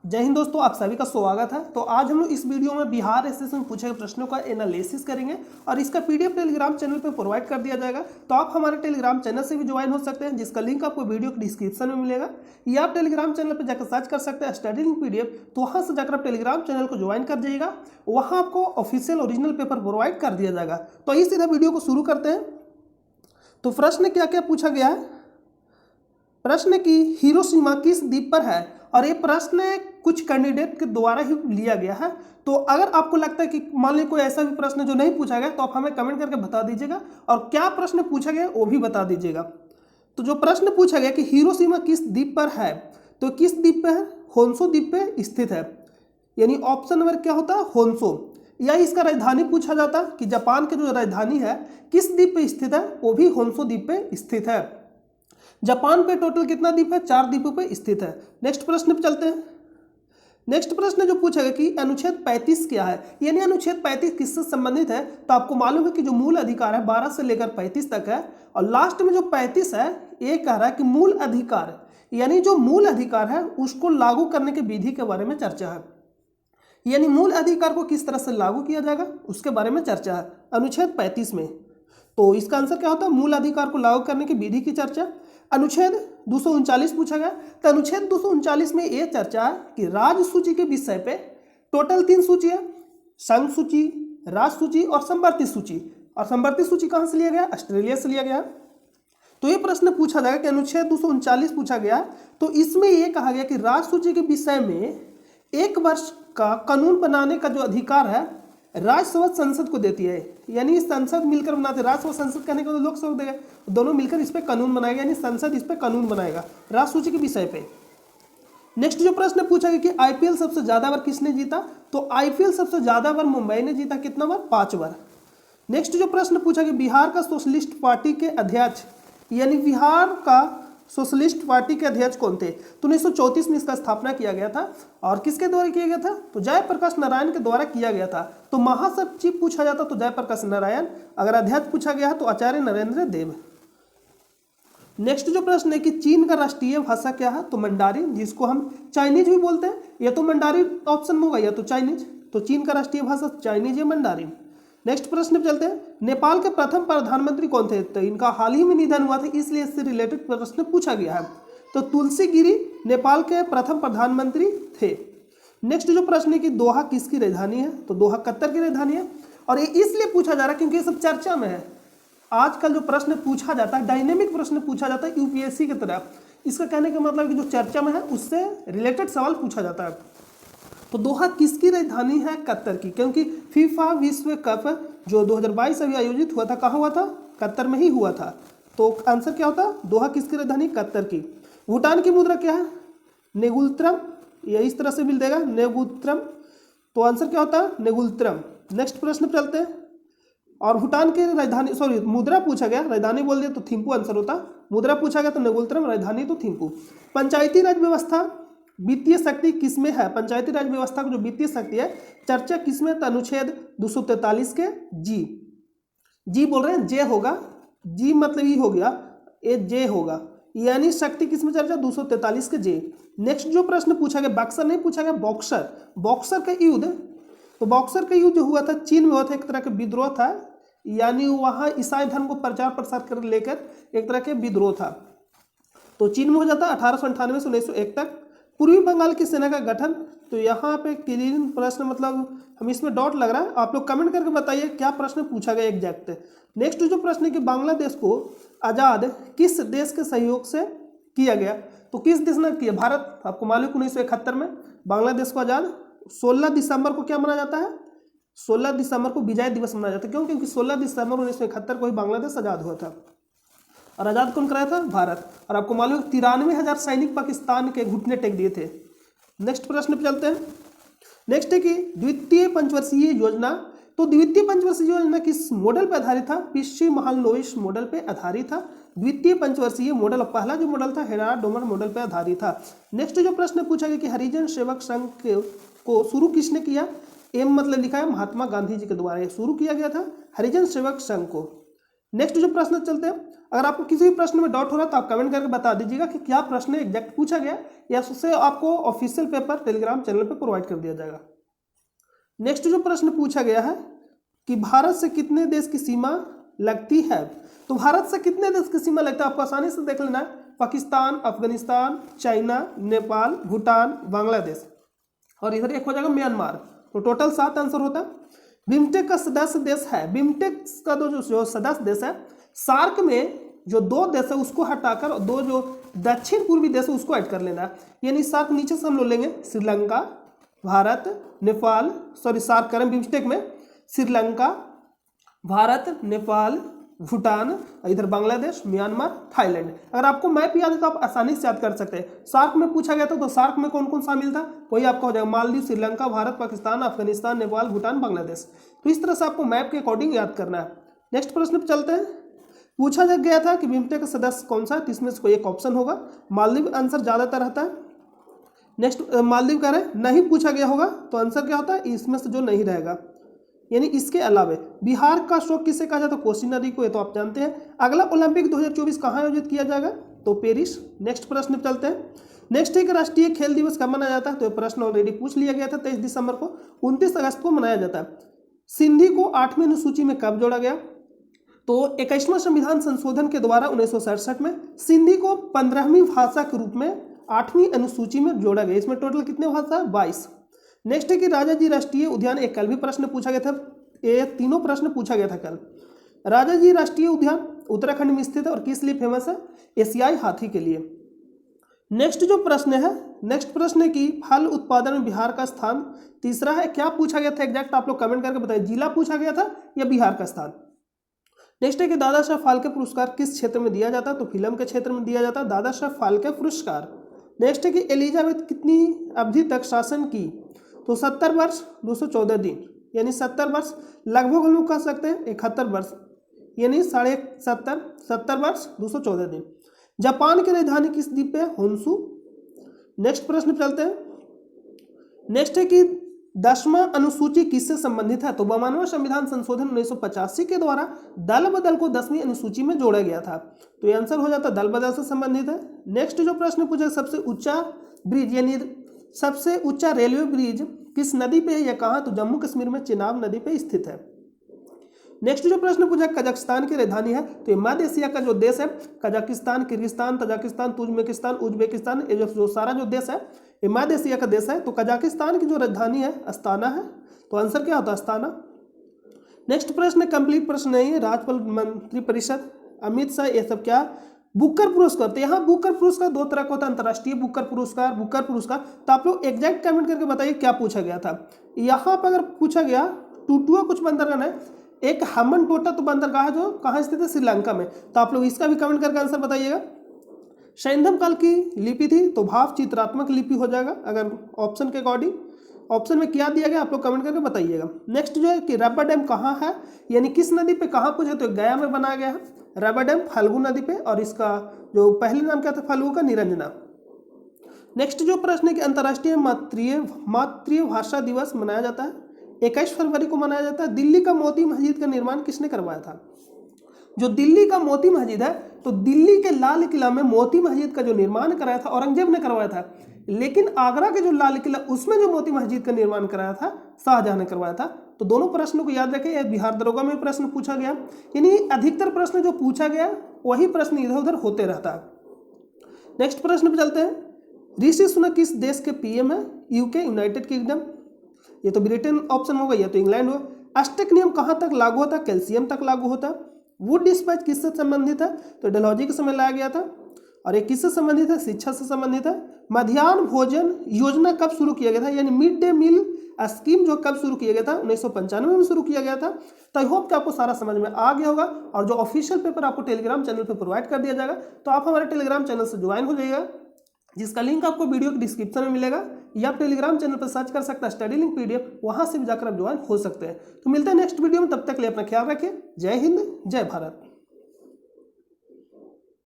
जय हिंद दोस्तों, आप सभी का स्वागत है। तो आज हम लोग इस वीडियो में बिहार एसएससी में पूछे गए प्रश्नों का एनालिसिस करेंगे और इसका पीडीएफ टेलीग्राम चैनल पे प्रोवाइड कर दिया जाएगा। तो आप हमारे टेलीग्राम चैनल से भी ज्वाइन हो सकते हैं, जिसका लिंक आपको वीडियो के डिस्क्रिप्शन में मिलेगा, या आप टेलीग्राम चैनल पर जाकर सर्च कर सकते हैं स्टडी लिंक पीडीएफ। तो वहाँ से जाकर आप टेलीग्राम चैनल को ज्वाइन कर जाइएगा, वहाँ आपको ऑफिशियल ओरिजिनल पेपर प्रोवाइड कर दिया जाएगा। तो इस सीधा वीडियो को शुरू करते हैं। तो प्रश्न क्या क्या पूछा गया है। प्रश्न की हिरोशिमा किस द्वीप पर है, और ये प्रश्न कुछ कैंडिडेट के द्वारा ही लिया गया है। तो अगर आपको लगता है कि मान लीजिए कोई ऐसा भी प्रश्न जो नहीं पूछा गया, तो आप हमें कमेंट करके बता दीजिएगा, और क्या प्रश्न पूछा गया वो भी बता दीजिएगा। तो जो प्रश्न पूछा गया कि हिरोशिमा किस द्वीप पर है, तो किस द्वीप पे है? होन्शु द्वीप पे स्थित है। यानी ऑप्शन नंबर क्या होता है? होन्शु। या इसका राजधानी पूछा जाता कि जापान की जो राजधानी है किस द्वीप पे स्थित है, वो भी होन्शु द्वीप पे स्थित है। जापान पे टोटल कितना द्वीप है? 4 द्वीपों पे स्थित है। नेक्स्ट प्रश्न पे चलते हैं। नेक्स्ट प्रश्न जो पूछा गया कि अनुच्छेद 35 क्या है, यानी अनुच्छेद 35 किससे संबंधित है। तो आपको मालूम है कि जो मूल अधिकार है 12 से लेकर 35 तक है, और लास्ट में जो 35 है ये कह रहा है कि मूल अधिकार, यानी जो मूल अधिकार है उसको लागू करने की विधि के बारे में चर्चा है। यानी मूल अधिकार को किस तरह से लागू किया जाएगा उसके बारे में चर्चा है अनुच्छेद 35 में। तो इसका आंसर क्या होता है? मूल अधिकार को लागू करने की विधि की चर्चा। अनुच्छेद 239 पूछा गया, तो अनुच्छेद 239 में यह चर्चा है कि राज्य सूची के विषय पे टोटल 3 सूची है, संघ सूची, राज्य सूची और संवर्ती सूची। और संवर्ती सूची कहां से लिया गया? ऑस्ट्रेलिया से लिया गया। तो ये प्रश्न पूछा जाएगा कि अनुच्छेद 239 पूछा गया, तो इसमें यह कहा गया कि राज्य सूची के विषय में 1 वर्ष का कानून बनाने का जो अधिकार है राज्यसभा संसद को देती है। यानी संसद मिलकर बनाते, राज्यसभा संसद कहने को तो लोकसभा देगा, दोनों मिलकर इस पे कानून बनाएगा, यानी संसद इस पे कानून बनाएगा राज्य सूची के विषय पे। नेक्स्ट जो प्रश्न पूछा गया कि आईपीएल सबसे ज्यादा बार किसने जीता, तो आईपीएल सबसे ज्यादा बार मुंबई ने जीता। कितना बार? 5 बार। नेक्स्ट जो प्रश्न पूछा कि बिहार का सोशलिस्ट पार्टी के अध्यक्ष, यानी बिहार का सोशलिस्ट पार्टी के अध्यक्ष कौन थे, तो 1934 में इसका स्थापना किया गया था। और किसके द्वारा किया गया था? तो जयप्रकाश नारायण के द्वारा किया गया था। तो महासचिव पूछा जाता तो जयप्रकाश नारायण, अगर अध्यक्ष पूछा गया तो आचार्य नरेंद्र देव। नेक्स्ट जो प्रश्न है कि चीन का राष्ट्रीय भाषा क्या है, तो मंडारिन, जिसको हम चाइनीज भी बोलते हैं। या तो मंडारिन ऑप्शन में होगा या तो चाइनीज। तो चीन का राष्ट्रीय भाषा चाइनीज या मंडारिन। नेक्स्ट प्रश्न पे चलते हैं। नेपाल के प्रथम प्रधानमंत्री कौन थे, तो इनका हाल ही में निधन हुआ था, इसलिए इससे रिलेटेड प्रश्न पूछा गया है। तो तुलसी गिरी नेपाल के प्रथम प्रधानमंत्री थे। नेक्स्ट जो प्रश्न है कि दोहा किसकी राजधानी है, तो दोहा कतर की राजधानी है। और ये इसलिए पूछा जा रहा है क्योंकि ये सब चर्चा में है। आजकल जो प्रश्न पूछा जाता है, डायनेमिक प्रश्न पूछा जाता है यूपीएससी की तरह। इसका कहने का मतलब कि जो चर्चा में है उससे रिलेटेड सवाल पूछा जाता है। तो दोहा किसकी राजधानी है? कतर की, क्योंकि फीफा विश्व कप जो 2022 अभी आयोजित हुआ था, कहाँ हुआ था? कतर में ही हुआ था। तो आंसर क्या होता? दोहा किसकी राजधानी? कतर की। भूटान की मुद्रा क्या है? नेगुलत्रम, या इस तरह से मिल देगा नेगुत्रम। तो आंसर क्या होता है? नेगुलत्रम। नेक्स्ट प्रश्न पर चलते हैं। और भूटान की राजधानी, सॉरी मुद्रा पूछा गया, राजधानी बोल दिया तो थिम्पू आंसर होता। मुद्रा पूछा गया तो नेगुलत्रम, राजधानी तो थिम्पू। पंचायती राज व्यवस्था वित्तीय शक्ति किसमें है? पंचायती राज व्यवस्था को जो वित्तीय शक्ति है चर्चा किसमें? तो अनुच्छेद 243 के जी बोल रहे हैं, जे होगा, जी मतलब ई हो गया, ए जे होगा, यानी शक्ति किसमें चर्चा? 243 के जे। नेक्स्ट जो प्रश्न पूछा गया, बक्सर नहीं पूछा गया, बॉक्सर। बॉक्सर का युद्ध, तो बॉक्सर का युद्ध जो हुआ था चीन में हुआ था, एक तरह का विद्रोह था, यानी वहां ईसाई धर्म को प्रचार प्रसार कर लेकर एक तरह के विद्रोह था। तो चीन में हो जाता 1898 से 1901 तक। पूर्वी बंगाल की सेना का गठन, तो यहाँ पे क्लीन प्रश्न, मतलब हम इसमें डॉट लग रहा है, आप लोग कमेंट करके बताइए क्या प्रश्न पूछा गया एग्जैक्ट। नेक्स्ट जो प्रश्न है कि बांग्लादेश को आज़ाद किस देश के सहयोग से किया गया, तो किस देश ने किया? भारत। आपको मालूम 1971 में बांग्लादेश को आज़ाद। 16 दिसंबर को क्या मनाया जाता है? 16 दिसंबर को विजय दिवस मनाया जाता है। क्यों? क्योंकि 16 दिसंबर 1971 को ही बांग्लादेश आज़ाद हुआ था। और आज़ाद कौन कराया था? भारत। और आपको मालूम 93,000 सैनिक पाकिस्तान के घुटने टेक दिए थे। नेक्स्ट प्रश्न पे चलते हैं। नेक्स्ट है कि द्वितीय पंचवर्षीय योजना, तो द्वितीय पंचवर्षीय योजना किस मॉडल पर आधारित था? पीसी महालनोबिस मॉडल पे आधारित था द्वितीय पंचवर्षीय मॉडल। पहला जो मॉडल था हेराल्ड डोमर मॉडल पे आधारित था। नेक्स्ट जो प्रश्न पूछा गया कि हरिजन सेवक संघ को शुरू किसने किया? एम मतलब लिखा है महात्मा गांधी जी के द्वारा शुरू किया गया था हरिजन सेवक संघ को। नेक्स्ट जो प्रश्न चलते हैं, अगर आपको किसी भी प्रश्न में डाउट हो रहा है तो आप कमेंट करके बता दीजिएगा कि क्या प्रश्न एग्जैक्ट पूछा गया, या उससे आपको ऑफिशियल पेपर टेलीग्राम चैनल पर प्रोवाइड कर दिया जाएगा। नेक्स्ट जो प्रश्न पूछा गया है कि भारत से कितने देश की सीमा लगती है, तो भारत से कितने देश की सीमा लगता है आपको आसानी से देख लेना है। पाकिस्तान, अफगानिस्तान, चाइना, नेपाल, भूटान, बांग्लादेश, और इधर एक हो जाएगा म्यांमार। तो टोटल 7 आंसर होता है। बिम्स्टेक का सदस्य देश है, बिम्स्टेक का जो सदस्य देश है, सार्क में जो 2 देश है उसको हटाकर 2 जो दक्षिण पूर्वी देश है उसको ऐड कर लेना है। यानी सार्क नीचे से हम लोग लेंगे श्रीलंका, भारत, नेपाल, सार्क करें बिम्स्टेक में श्रीलंका, भारत, नेपाल, भूटान, इधर बांग्लादेश, म्यांमार, थाईलैंड। अगर आपको मैप याद है तो आप आसानी से याद कर सकते हैं। सार्क में पूछा गया था तो सार्क में कौन कौन शामिल था, वही आपका हो जाएगा मालदीव, श्रीलंका, भारत, पाकिस्तान, अफगानिस्तान, नेपाल, भूटान, बांग्लादेश। तो इस तरह से आपको मैप के अकॉर्डिंग याद करना है। नेक्स्ट प्रश्न पर चलते हैं। पूछा गया था कि बिम्स्टेक का सदस्य कौन सा है, तो इसमें से कोई एक ऑप्शन होगा। मालदीव आंसर ज्यादातर रहता है। नेक्स्ट मालदीव कह रहे हैं, नहीं पूछा गया होगा तो आंसर क्या होता है, इसमें से जो नहीं रहेगा। यानी इसके अलावा बिहार का शोक किसे कहा जाता है, कोसी नदी को, ये तो आप जानते हैं। अगला ओलंपिक 2024 कहाँ आयोजित किया जाएगा, तो पेरिस। नेक्स्ट प्रश्न पे चलते हैं। नेक्स्ट एक राष्ट्रीय खेल दिवस कब मनाया जाता है, तो ये प्रश्न ऑलरेडी पूछ लिया गया था। 23 दिसंबर को, 29 अगस्त को मनाया जाता है। सिंधी को 8वीं अनुसूची में कब जोड़ा गया, तो 21वां संविधान संशोधन के द्वारा 1967 में सिंधी को 15वीं भाषा के रूप में 8वीं अनुसूची में जोड़ा गया। इसमें टोटल कितने भाषा है, 22। नेक्स्ट है कि राजा जी राष्ट्रीय उद्यान, एक कल भी प्रश्न पूछा गया था, ये तीनों प्रश्न पूछा गया था कल। राजा जी राष्ट्रीय उद्यान उत्तराखंड में स्थित है और किस लिए फेमस है, एशियाई हाथी के लिए। नेक्स्ट जो प्रश्न है, नेक्स्ट प्रश्न है कि फल उत्पादन में बिहार का स्थान तीसरा है। क्या पूछा गया था एग्जैक्ट आप लोग कमेंट करके बताइए, जिला पूछा गया था या बिहार का स्थान। नेक्स्ट है कि दादा साहब फाल्के पुरस्कार किस क्षेत्र में दिया जाता है, तो फिल्म के क्षेत्र में दिया जाता है दादा साहब फाल्के पुरस्कार। नेक्स्ट है कि एलिजाबेथ कितनी अवधि तक शासन की, तो 70 वर्ष 214 दिन, यानी 70 वर्ष, लगभग हम लोग कह सकते हैं 71 वर्ष, यानी 70 वर्ष 214 दिन। जापान की राजधानी किस द्वीप पे है, होन्शु। नेक्स्ट प्रश्न चलते हैं। नेक्स्ट है कि 10वां अनुसूची किससे संबंधित है, तो 52वां संविधान संशोधन 1985 के द्वारा दल बदल को 10वीं अनुसूची में जोड़ा गया था। तो ये आंसर हो जाता है दल बदल से संबंधित है। नेक्स्ट जो प्रश्न पूछा, सबसे ऊंचा ब्रिज यानी सबसे ऊंचा रेलवे ब्रिज किस नदी पे है या कहाँ, तो जम्मू कश्मीर में चिनाब नदी पे स्थित है। नेक्स्ट जो प्रश्न पूछा, कजाकिस्तान की राजधानी है, तो ये मध्य एशिया का जो देश है, Kazakhstan, Kyrgyzstan, Tajikistan, Turkmenistan, Uzbekistan, ये जो सारा जो देश है ये मध्य एशिया का देश है। तो कजाकिस्तान की जो राजधानी है अस्ताना है, तो आंसर क्या होता है, अस्ताना। नेक्स्ट प्रश्न कंप्लीट प्रश्न नहीं है, राज्यपाल मंत्रिपरिषद, अमित शाह, ये सब क्या, बुकर पुरस्कार। तो यहाँ बुकर पुरस्कार 2 तरह का होता है, अंतर्राष्ट्रीय बुकर पुरस्कार, बुकर पुरस्कार। तो आप लोग एग्जैक्ट कमेंट करके बताइए क्या पूछा गया था। यहाँ पर अगर पूछा गया टूटुआ कुछ बंदरगाह है, एक हमन टोटा तो बंदरगाह जो कहाँ स्थित है, श्रीलंका में, तो आप लोग इसका भी कमेंट करके आंसर बताइएगा। सैंधव काल की लिपि थी, तो भाव चित्रात्मक लिपि हो जाएगा अगर ऑप्शन के अकॉर्डिंग। ऑप्शन में क्या दिया गया आप लोग कमेंट करके बताइएगा। नेक्स्ट जो है कि रबर डैम कहाँ है, यानी किस नदी पे कहाँ पूछे, तो गया में बनाया गया है रबर डैम, फल्गु नदी पे, और इसका जो पहले नाम क्या था फल्गु का, निरंजना। नेक्स्ट जो प्रश्न है कि अंतर्राष्ट्रीय मातृभाषा दिवस मनाया जाता है 21 फरवरी को मनाया जाता है। दिल्ली का मोती मस्जिद का निर्माण किसने करवाया था, जो दिल्ली का मोती मस्जिद है, तो दिल्ली के लाल किला में मोती मस्जिद का जो निर्माण कराया था औरंगजेब ने करवाया था, लेकिन आगरा के जो लाल किला उसमें जो मोती मस्जिद का निर्माण कराया था शाहजहां ने करवाया था। तो दोनों प्रश्नों को याद रखें, यह बिहार दरोगा में प्रश्न पूछा गया, यानी अधिकतर प्रश्न जो पूछा गया वही प्रश्न इधर उधर होते रहता है। नेक्स्ट प्रश्न पे चलते हैं। ऋषि सुनक किस देश के पीएम है, यूके, यूनाइटेड किंगडम, ये तो ब्रिटेन ऑप्शन होगा, या तो इंग्लैंड हो। अष्टक नियम कहाँ तक लागू होता है, कैल्शियम तक लागू होता है। वुड डिस्पैच किससे संबंधित है, तो डलहौजी के समय लाया गया था। और ये किससे संबंधित है, शिक्षा से संबंधित है। मध्याह्न भोजन योजना कब शुरू किया गया था, यानी मिड डे मील स्कीम जो कब शुरू किया गया था, 1995 में शुरू किया गया था। तो आई होप कि आपको सारा समझ में आ गया होगा, और जो ऑफिशियल पेपर आपको टेलीग्राम चैनल पर प्रोवाइड कर दिया जाएगा, तो आप हमारे टेलीग्राम चैनल से ज्वाइन हो जाइएगा, जिसका लिंक आपको वीडियो के डिस्क्रिप्शन में मिलेगा, या आप टेलीग्राम चैनल पर सर्च कर सकते हैं स्टडी लिंक PDF, वहां से भी जाकर आप ज्वाइन हो सकते हैं। तो मिलते हैं नेक्स्ट वीडियो में, तब तक के लिए अपना ख्याल रखिए। जय हिंद, जय भारत।